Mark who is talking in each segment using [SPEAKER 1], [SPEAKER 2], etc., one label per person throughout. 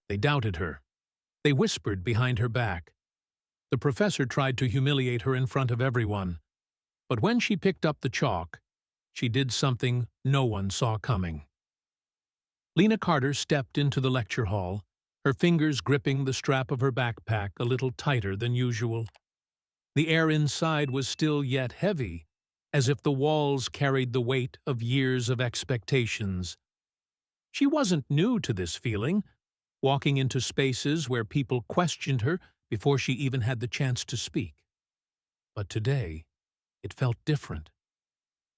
[SPEAKER 1] They doubted her. They whispered behind her back. The professor tried to humiliate her in front of everyone. But when she picked up the chalk, she did something no one saw coming. Lena Carter stepped into the lecture hall, her fingers gripping the strap of her backpack a little tighter than usual. The air inside was still yet heavy, as if the walls carried the weight of years of expectations. She wasn't new to this feeling, walking into spaces where people questioned her before she even had the chance to speak. But today, it felt different.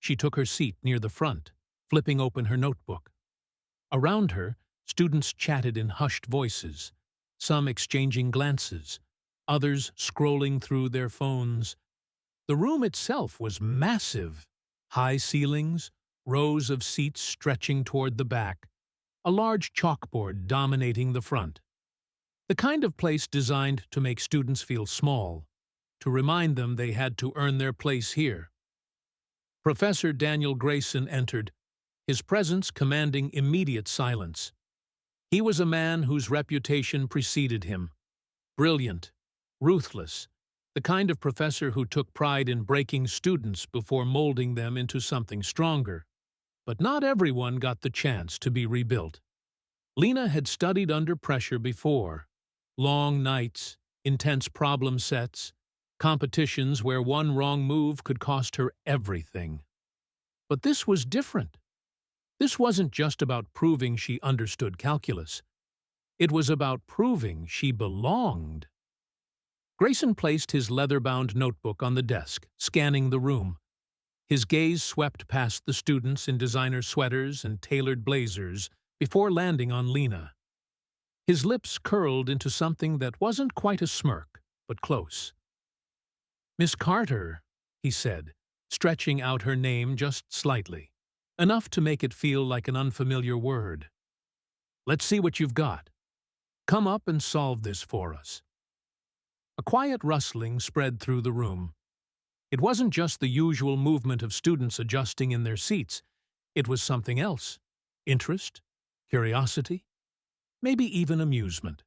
[SPEAKER 1] She took her seat near the front, flipping open her notebook. Around her, students chatted in hushed voices, some exchanging glances, others scrolling through their phones. The room itself was massive. High ceilings, rows of seats stretching toward the back, a large chalkboard dominating the front. The kind of place designed to make students feel small, to remind them they had to earn their place here. Professor Daniel Grayson entered, his presence commanding immediate silence. He was a man whose reputation preceded him. Brilliant, ruthless, the kind of professor who took pride in breaking students before molding them into something stronger. But not everyone got the chance to be rebuilt. Lena had studied under pressure before. Long nights, intense problem sets, competitions where one wrong move could cost her everything. But this was different. This wasn't just about proving she understood calculus. It was about proving she belonged. Grayson placed his leather-bound notebook on the desk, scanning the room. His gaze swept past the students in designer sweaters and tailored blazers before landing on Lena. His lips curled into something that wasn't quite a smirk, but close. "Miss Carter," he said, stretching out her name just slightly, enough to make it feel like an unfamiliar word. "Let's see what you've got. Come up and solve this for us." A quiet rustling spread through the room. It wasn't just the usual movement of students adjusting in their seats. It was something else. Interest, curiosity, maybe even amusement.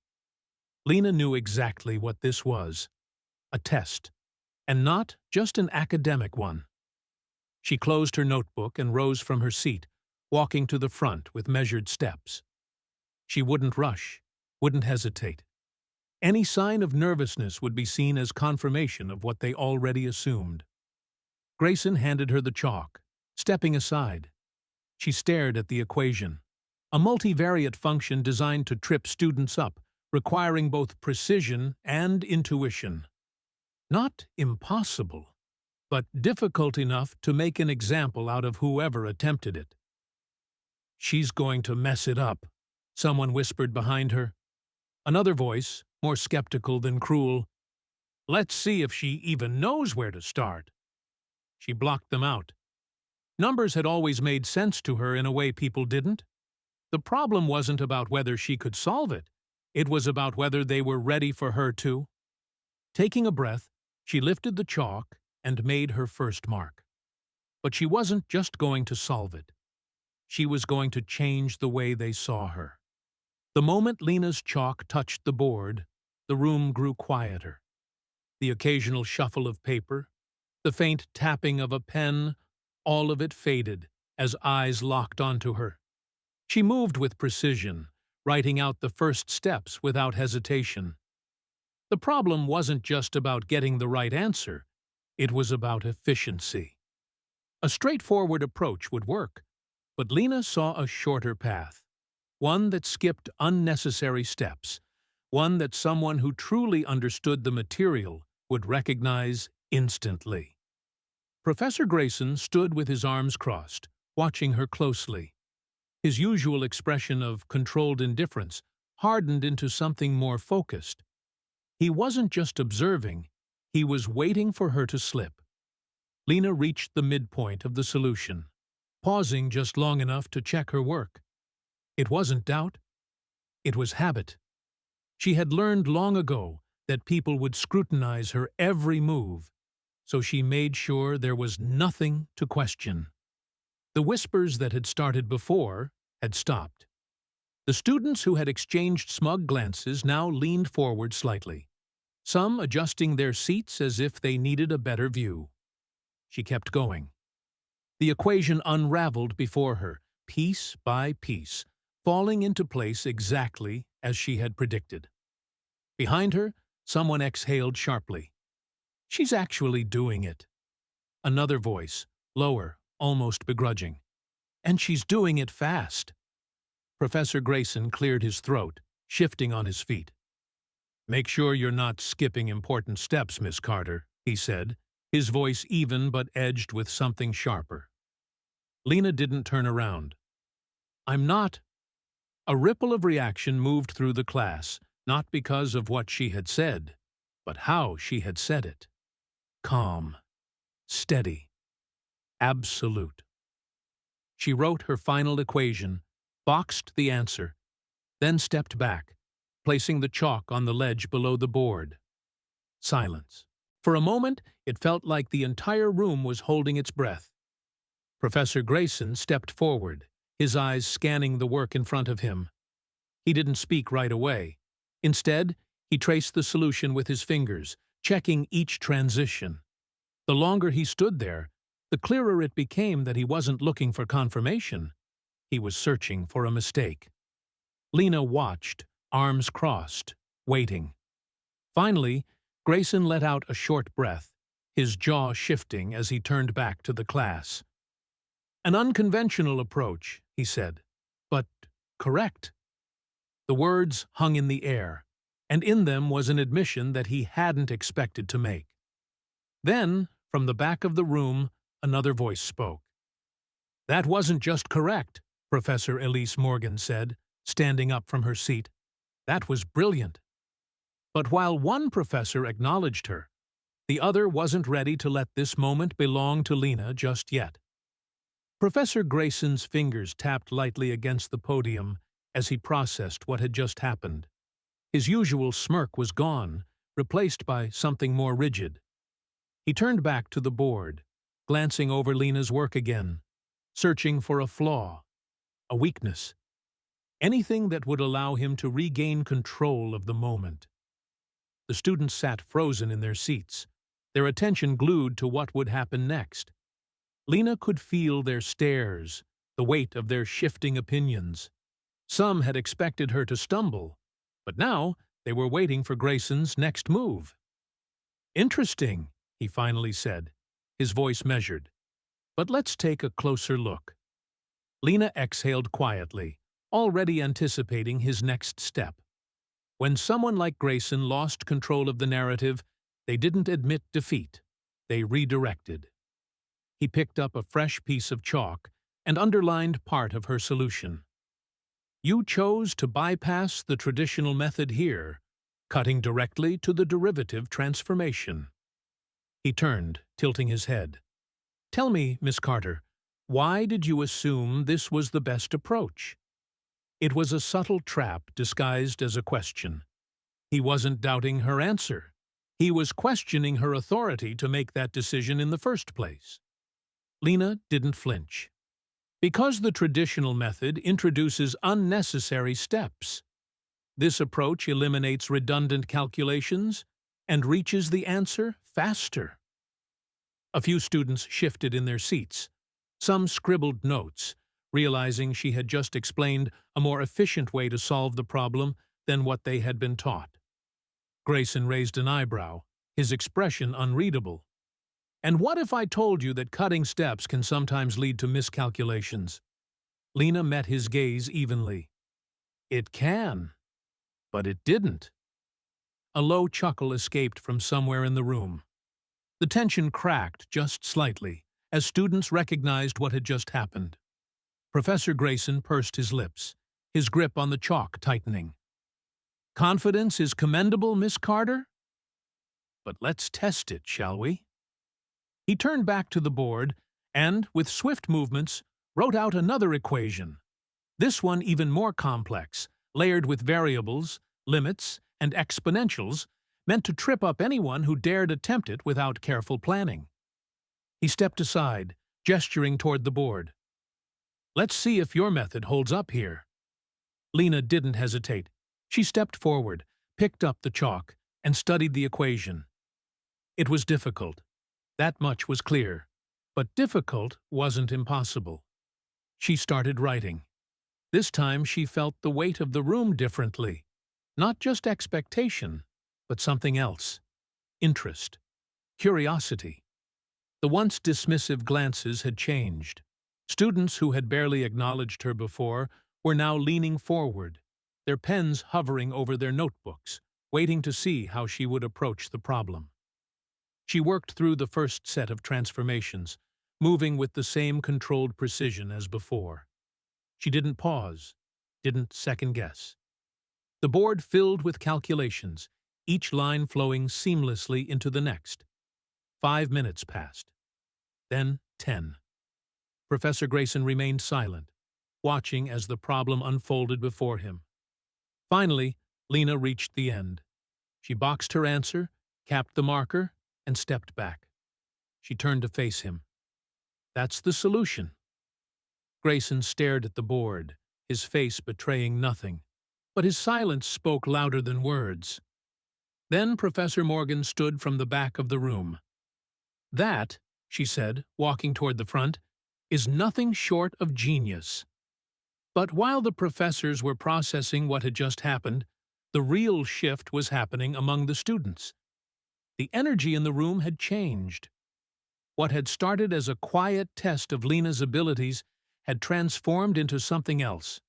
[SPEAKER 1] Lena knew exactly what this was. A test, and not just an academic one. She closed her notebook and rose from her seat, walking to the front with measured steps. She wouldn't rush, wouldn't hesitate. Any sign of nervousness would be seen as confirmation of what they already assumed. Grayson handed her the chalk, stepping aside. She stared at the equation, a multivariate function designed to trip students up, requiring both precision and intuition. Not impossible, but difficult enough to make an example out of whoever attempted it. "She's going to mess it up," someone whispered behind her. Another voice, more skeptical than cruel, "Let's see if she even knows where to start." She blocked them out. Numbers had always made sense to her in a way people didn't. The problem wasn't about whether she could solve it. It was about whether they were ready for her to. Taking a breath, she lifted the chalk and made her first mark. But she wasn't just going to solve it. She was going to change the way they saw her. The moment Lena's chalk touched the board, the room grew quieter. The occasional shuffle of paper, the faint tapping of a pen, all of it faded as eyes locked onto her. She moved with precision, writing out the first steps without hesitation. The problem wasn't just about getting the right answer, it was about efficiency. A straightforward approach would work, but Lena saw a shorter path, one that skipped unnecessary steps, one that someone who truly understood the material would recognize instantly. Professor Grayson stood with his arms crossed, watching her closely. His usual expression of controlled indifference hardened into something more focused. He wasn't just observing, he was waiting for her to slip. Lena reached the midpoint of the solution, pausing just long enough to check her work. It wasn't doubt, it was habit. She had learned long ago that people would scrutinize her every move, so she made sure there was nothing to question. The whispers that had started before had stopped. The students who had exchanged smug glances now leaned forward slightly, some adjusting their seats as if they needed a better view. She kept going. The equation unraveled before her, piece by piece, falling into place exactly as she had predicted. Behind her, someone exhaled sharply. "She's actually doing it." Another voice, lower, almost begrudging. "And she's doing it fast." Professor Grayson cleared his throat, shifting on his feet. "Make sure you're not skipping important steps, Miss Carter," he said, his voice even but edged with something sharper. Lena didn't turn around. "I'm not." A ripple of reaction moved through the class, not because of what she had said, but how she had said it. Calm, steady, absolute. She wrote her final equation, boxed the answer, then stepped back, placing the chalk on the ledge below the board. Silence. For a moment, it felt like the entire room was holding its breath. Professor Grayson stepped forward, his eyes scanning the work in front of him. He didn't speak right away. Instead, he traced the solution with his fingers, checking each transition. The longer he stood there, the clearer it became that he wasn't looking for confirmation. He was searching for a mistake. Lena watched, arms crossed, waiting. Finally, Grayson let out a short breath, his jaw shifting as he turned back to the class. "An unconventional approach," he said, "but correct." The words hung in the air, and in them was an admission that he hadn't expected to make. Then, from the back of the room, another voice spoke. "That wasn't just correct," Professor Elise Morgan said, standing up from her seat. "That was brilliant." But while one professor acknowledged her, the other wasn't ready to let this moment belong to Lena just yet. Professor Grayson's fingers tapped lightly against the podium as he processed what had just happened. His usual smirk was gone, replaced by something more rigid. He turned back to the board, glancing over Lena's work again, searching for a flaw, a weakness, anything that would allow him to regain control of the moment. The students sat frozen in their seats, their attention glued to what would happen next. Lena could feel their stares, the weight of their shifting opinions. Some had expected her to stumble, but now they were waiting for Grayson's next move. "Interesting," he finally said, his voice measured. "But let's take a closer look." Lena exhaled quietly, already anticipating his next step. When someone like Grayson lost control of the narrative, they didn't admit defeat. They redirected. He picked up a fresh piece of chalk and underlined part of her solution. "You chose to bypass the traditional method here, cutting directly to the derivative transformation." He turned, tilting his head. "Tell me, Miss Carter, why did you assume this was the best approach?" It was a subtle trap disguised as a question. He wasn't doubting her answer. He was questioning her authority to make that decision in the first place. Lena didn't flinch. "Because the traditional method introduces unnecessary steps. This approach eliminates redundant calculations and reaches the answer faster." A few students shifted in their seats. Some scribbled notes, realizing she had just explained a more efficient way to solve the problem than what they had been taught. Grayson raised an eyebrow, his expression unreadable. "And what if I told you that cutting steps can sometimes lead to miscalculations?" Lena met his gaze evenly. "It can, but it didn't." A low chuckle escaped from somewhere in the room. The tension cracked just slightly as students recognized what had just happened. Professor Grayson pursed his lips, his grip on the chalk tightening. "Confidence is commendable, Miss Carter? But let's test it, shall we?" He turned back to the board and, with swift movements, wrote out another equation. This one even more complex, layered with variables, limits, and exponentials, meant to trip up anyone who dared attempt it without careful planning. He stepped aside, gesturing toward the board. "Let's see if your method holds up here." Lena didn't hesitate. She stepped forward, picked up the chalk, and studied the equation. It was difficult. That much was clear. But difficult wasn't impossible. She started writing. This time she felt the weight of the room differently. Not just expectation, but something else. Interest. Curiosity. The once dismissive glances had changed. Students who had barely acknowledged her before were now leaning forward, their pens hovering over their notebooks, waiting to see how she would approach the problem. She worked through the first set of transformations, moving with the same controlled precision as before. She didn't pause, didn't second-guess. The board filled with calculations, each line flowing seamlessly into the next. 5 minutes passed. Then 10. Professor Grayson remained silent, watching as the problem unfolded before him. Finally, Lena reached the end. She boxed her answer, capped the marker, and stepped back. She turned to face him. "That's the solution." Grayson stared at the board, his face betraying nothing, but his silence spoke louder than words. Then Professor Morgan stood from the back of the room. "That," she said, walking toward the front, "is nothing short of genius." But while the professors were processing what had just happened, the real shift was happening among the students. The energy in the room had changed. What had started as a quiet test of Lena's abilities had transformed into something else,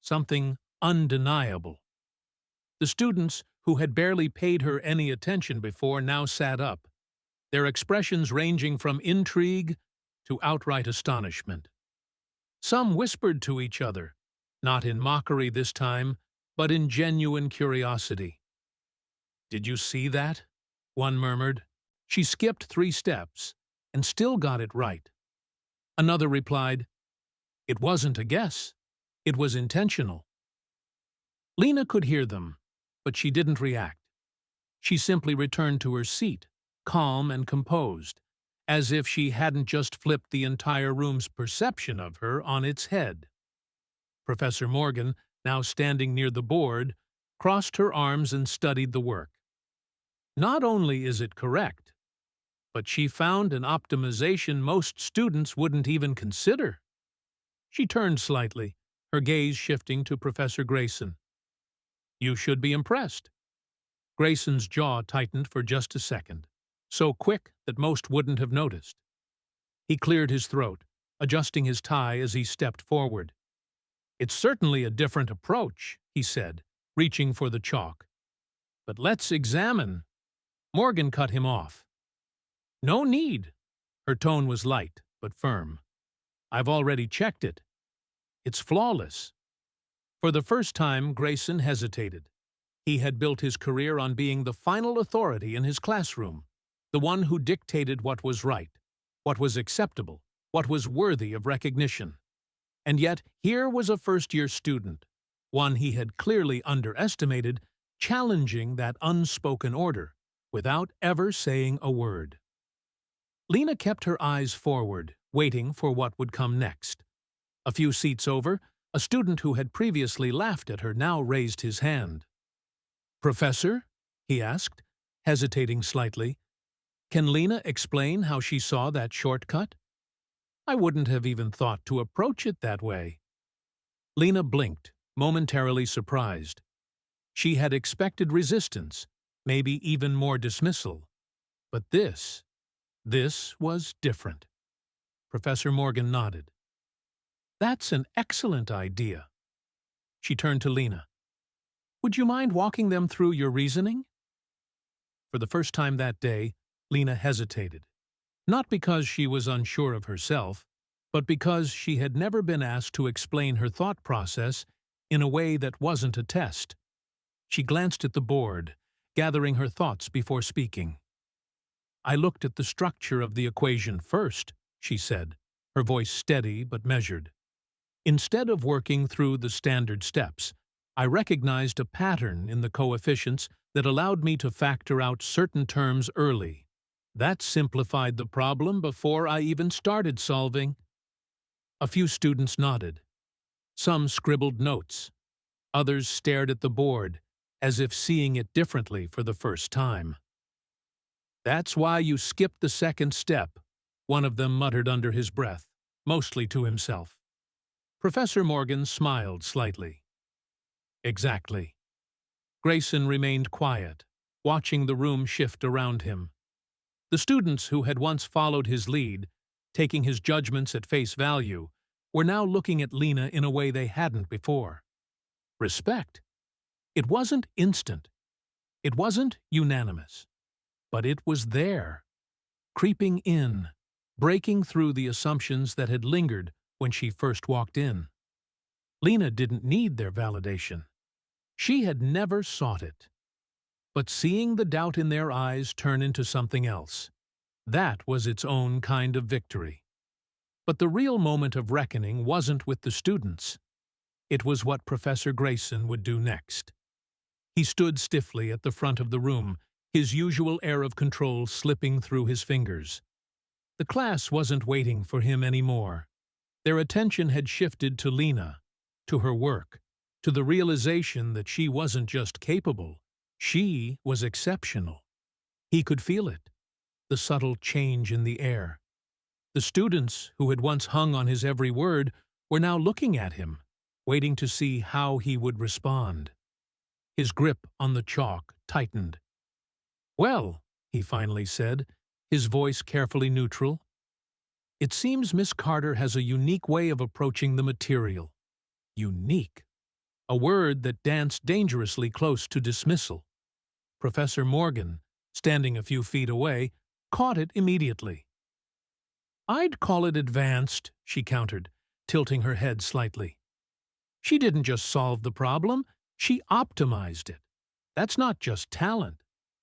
[SPEAKER 1] something undeniable. The students, who had barely paid her any attention before, now sat up, their expressions ranging from intrigue to outright astonishment. Some whispered to each other, not in mockery this time, but in genuine curiosity. "Did you see that?" one murmured. "She skipped 3 steps and still got it right." Another replied, "It wasn't a guess. It was intentional." Lena could hear them, but she didn't react. She simply returned to her seat, calm and composed, as if she hadn't just flipped the entire room's perception of her on its head. Professor Morgan, now standing near the board, crossed her arms and studied the work. Not only is it correct, but she found an optimization most students wouldn't even consider. She turned slightly, her gaze shifting to Professor Grayson. "You should be impressed." Grayson's jaw tightened for just a second, so quick that most wouldn't have noticed. He cleared his throat, adjusting his tie as he stepped forward. "It's certainly a different approach," he said, reaching for the chalk. "But let's examine." Morgan cut him off. "No need." Her tone was light, but firm. "I've already checked it. It's flawless." For the first time, Grayson hesitated. He had built his career on being the final authority in his classroom, the one who dictated what was right, what was acceptable, what was worthy of recognition. And yet, here was a first-year student, one he had clearly underestimated, challenging that unspoken order, without ever saying a word. Lena kept her eyes forward, waiting for what would come next. A few seats over, a student who had previously laughed at her now raised his hand. "Professor?" he asked, hesitating slightly. "Can Lena explain how she saw that shortcut? I wouldn't have even thought to approach it that way." Lena blinked, momentarily surprised. She had expected resistance, maybe even more dismissal. But this was different. Professor Morgan nodded. "That's an excellent idea." She turned to Lena. "Would you mind walking them through your reasoning?" For the first time that day, Lena hesitated. Not because she was unsure of herself, but because she had never been asked to explain her thought process in a way that wasn't a test. She glanced at the board, gathering her thoughts before speaking. "I looked at the structure of the equation first," she said, her voice steady but measured. "Instead of working through the standard steps, I recognized a pattern in the coefficients that allowed me to factor out certain terms early. That simplified the problem before I even started solving." A few students nodded. Some scribbled notes. Others stared at the board, as if seeing it differently for the first time. "That's why you skipped the second step," one of them muttered under his breath, mostly to himself. Professor Morgan smiled slightly. "Exactly." Grayson remained quiet, watching the room shift around him. The students who had once followed his lead, taking his judgments at face value, were now looking at Lena in a way they hadn't before. Respect. It wasn't instant. It wasn't unanimous. But it was there, creeping in, breaking through the assumptions that had lingered when she first walked in. Lena didn't need their validation. She had never sought it. But seeing the doubt in their eyes turn into something else, that was its own kind of victory. But the real moment of reckoning wasn't with the students. It was what Professor Grayson would do next. He stood stiffly at the front of the room, his usual air of control slipping through his fingers. The class wasn't waiting for him anymore. Their attention had shifted to Lena, to her work, to the realization that she wasn't just capable, she was exceptional. He could feel it, the subtle change in the air. The students, who had once hung on his every word, were now looking at him, waiting to see how he would respond. His grip on the chalk tightened. "Well," he finally said, his voice carefully neutral, "it seems Miss Carter has a unique way of approaching the material." Unique. A word that danced dangerously close to dismissal. Professor Morgan, standing a few feet away, caught it immediately. "I'd call it advanced," she countered, tilting her head slightly. "She didn't just solve the problem, she optimized it. That's not just talent.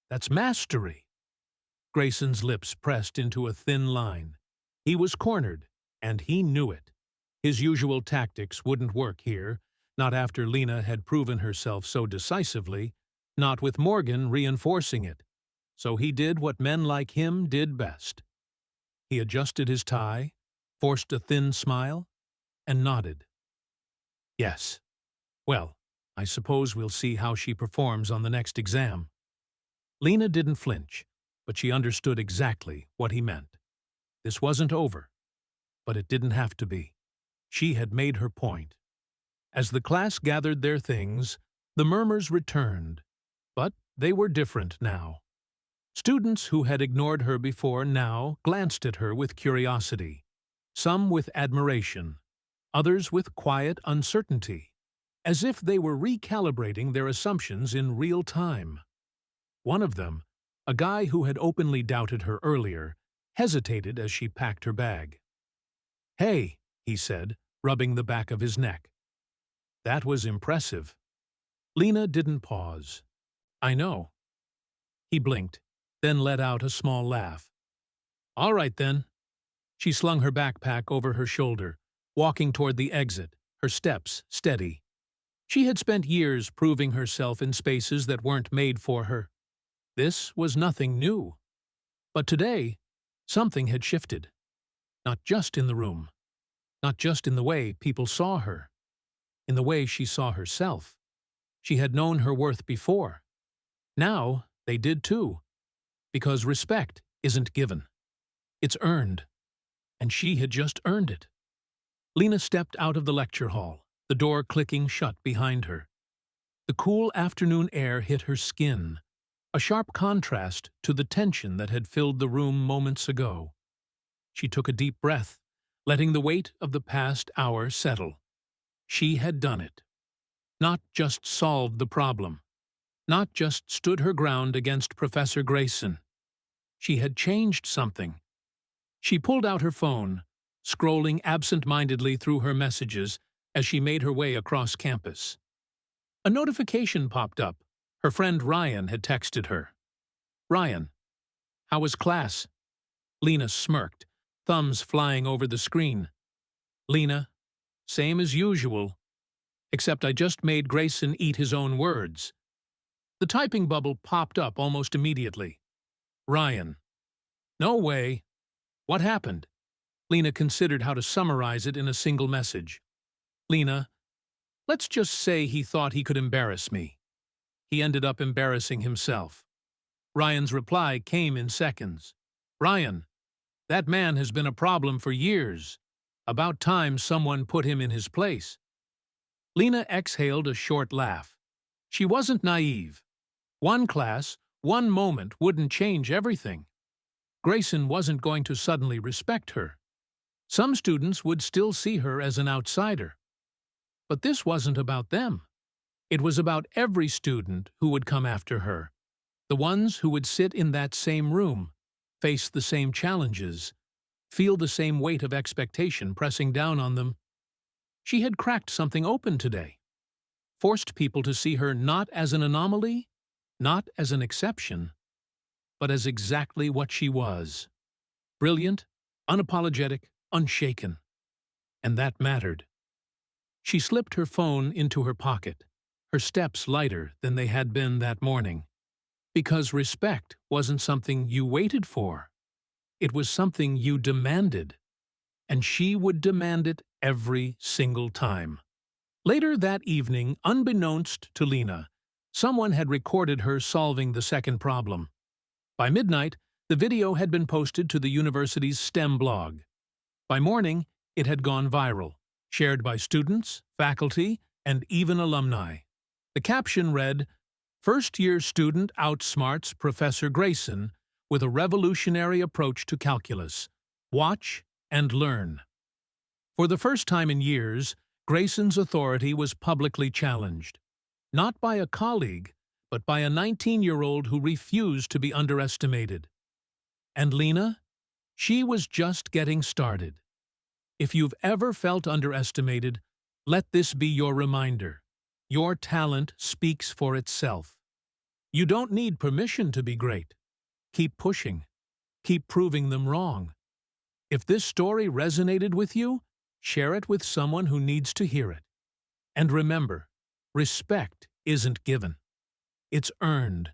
[SPEAKER 1] That's mastery." Grayson's lips pressed into a thin line. He was cornered, and he knew it. His usual tactics wouldn't work here, not after Lena had proven herself so decisively, not with Morgan reinforcing it. So he did what men like him did best. He adjusted his tie, forced a thin smile, and nodded. "Yes. Well, I suppose we'll see how she performs on the next exam." Lena didn't flinch, but she understood exactly what he meant. This wasn't over, but it didn't have to be. She had made her point. As the class gathered their things, the murmurs returned, but they were different now. Students who had ignored her before now glanced at her with curiosity, some with admiration, others with quiet uncertainty, as if they were recalibrating their assumptions in real time. One of them, a guy who had openly doubted her earlier, hesitated as she packed her bag. "Hey," he said, rubbing the back of his neck. That was impressive. Lena didn't pause. "I know." He blinked, then let out a small laugh. "All right, then." She slung her backpack over her shoulder, walking toward the exit, her steps steady. She had spent years proving herself in spaces that weren't made for her. This was nothing new. But today, something had shifted. Not just in the room. Not just in the way people saw her. In the way she saw herself. She had known her worth before. Now they did too. Because respect isn't given. It's earned. And she had just earned it. Lena stepped out of the lecture hall, the door clicking shut behind her. The cool afternoon air hit her skin, a sharp contrast to the tension that had filled the room moments ago. She took a deep breath, letting the weight of the past hour settle. She had done it. Not just solved the problem. Not just stood her ground against Professor Grayson. She had changed something. She pulled out her phone, scrolling absent-mindedly through her messages as she made her way across campus. A notification popped up. Her friend Ryan had texted her. "Ryan, how was class?" Lena smirked, thumbs flying over the screen. "Lena, same as usual, except I just made Grayson eat his own words." The typing bubble popped up almost immediately. "Ryan. No way. What happened?" Lena considered how to summarize it in a single message. "Lena, Let's just say he thought he could embarrass me. He ended up embarrassing himself. Ryan's reply came in seconds. Ryan, that man has been a problem for years. About time someone put him in his place. Lena exhaled a short laugh. She wasn't naive. One class, one moment wouldn't change everything. Grayson wasn't going to suddenly respect her. Some students would still see her as an outsider. But this wasn't about them. It was about every student who would come after her. The ones who would sit in that same room, face the same challenges, feel the same weight of expectation pressing down on them. She had cracked something open today. Forced people to see her not as an anomaly, not as an exception, but as exactly what she was. Brilliant, unapologetic, unshaken. And that mattered. She slipped her phone into her pocket, her steps lighter than they had been that morning. Because respect wasn't something you waited for. It was something you demanded. And she would demand it every single time. Later that evening, unbeknownst to Lena, someone had recorded her solving the second problem. By midnight, the video had been posted to the university's STEM blog. By morning, it had gone viral, shared by students, faculty, and even alumni. The caption read, "First-year student outsmarts Professor Grayson with a revolutionary approach to calculus. Watch and learn." For the first time in years, Grayson's authority was publicly challenged. Not by a colleague, but by a 19-year-old who refused to be underestimated. And Lena? She was just getting started. If you've ever felt underestimated, let this be your reminder. Your talent speaks for itself. You don't need permission to be great. Keep pushing. Keep proving them wrong. If this story resonated with you, share it with someone who needs to hear it. And remember, respect isn't given. It's earned.